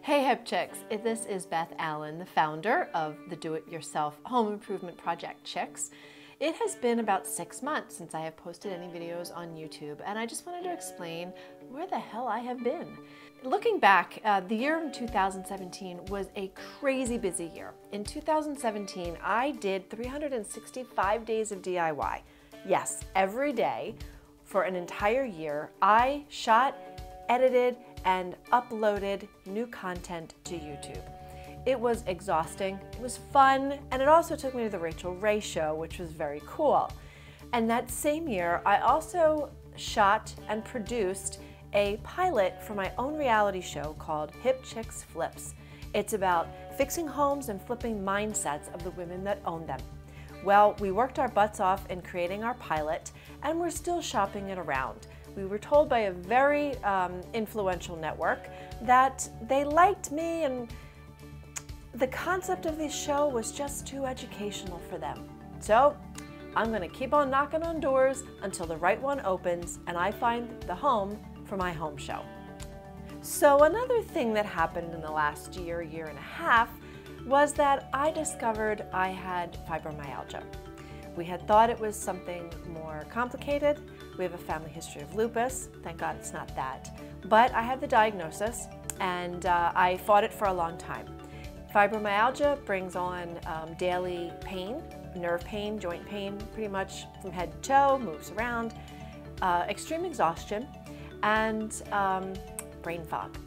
Hey Hip Chicks, this is Beth Allen, the founder of the do-it-yourself home improvement project Chicks. It has been about 6 months since I have posted any videos on YouTube, and I just wanted to explain where the hell I have been. Looking back, the year in 2017 was a crazy busy year. In 2017, I did 365 days of DIY. Yes, every day for an entire year, I shot, edited, and uploaded new content to YouTube. It was exhausting, it was fun, and it also took me to the Rachel Ray show, which was very cool. And that same year, I also shot and produced a pilot for my own reality show called Hip Chicks Flips. It's about fixing homes and flipping mindsets of the women that own them. Well, we worked our butts off in creating our pilot, and we're still shopping it around. We were told by a very influential network that they liked me and the concept of this show was just too educational for them. So I'm gonna keep on knocking on doors until the right one opens and I find the home for my home show. So another thing that happened in the last year and a half was that I discovered I had fibromyalgia. We had thought it was something more complicated. We have a family history of lupus. Thank God it's not that. But I had the diagnosis and I fought it for a long time. Fibromyalgia brings on daily pain, nerve pain, joint pain, pretty much from head to toe, moves around, extreme exhaustion, and brain fog.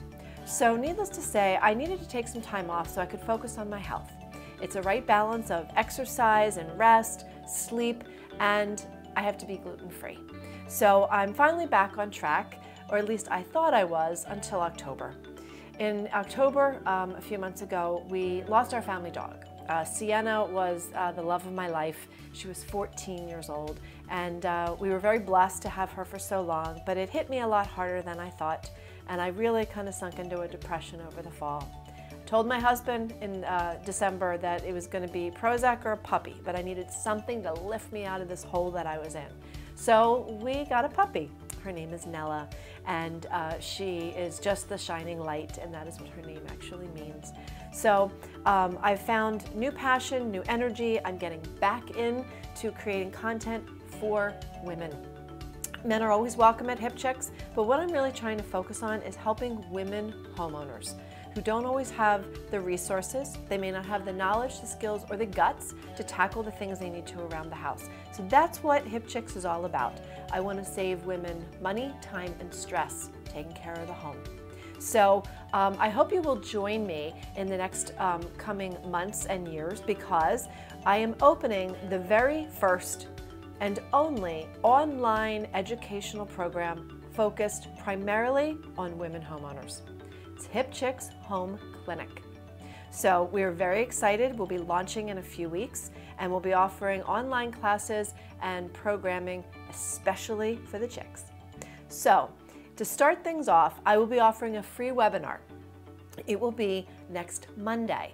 So needless to say, I needed to take some time off so I could focus on my health. It's a right balance of exercise and rest, sleep, and I have to be gluten-free. So I'm finally back on track, or at least I thought I was until October. In October, a few months ago, we lost our family dog. Sienna was the love of my life. She was 14 years old, and we were very blessed to have her for so long, but it hit me a lot harder than I thought, and I really kind of sunk into a depression over the fall. Told my husband in December that it was going to be Prozac or a puppy, but I needed something to lift me out of this hole that I was in. So we got a puppy. Her name is Nella, and she is just the shining light, and that is what her name actually means. So I've found new passion, new energy. I'm getting back into creating content for women. Men are always welcome at Hip Chicks, but what I'm really trying to focus on is helping women homeowners who don't always have the resources. They may not have the knowledge, the skills, or the guts to tackle the things they need to around the house. So that's what Hip Chicks is all about. I want to save women money, time, and stress taking care of the home. So I hope you will join me in the next coming months and years, because I am opening the very first and only online educational program focused primarily on women homeowners. It's Hip Chicks Home Clinic. So we're very excited. We'll be launching in a few weeks, and we'll be offering online classes and programming especially for the chicks. So to start things off, I will be offering a free webinar. It will be next Monday,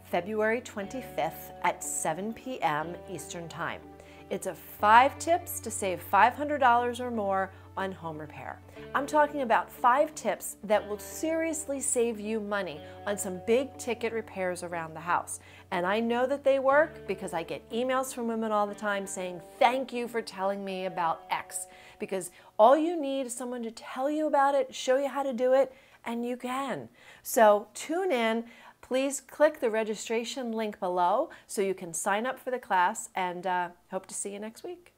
February 25th at 7 p.m. Eastern Time. It's 5 tips to save $500 or more on home repair. I'm talking about 5 tips that will seriously save you money on some big ticket repairs around the house. And I know that they work because I get emails from women all the time saying, thank you for telling me about X. Because all you need is someone to tell you about it, show you how to do it, and you can. So tune in. Please click the registration link below so you can sign up for the class, and hope to see you next week.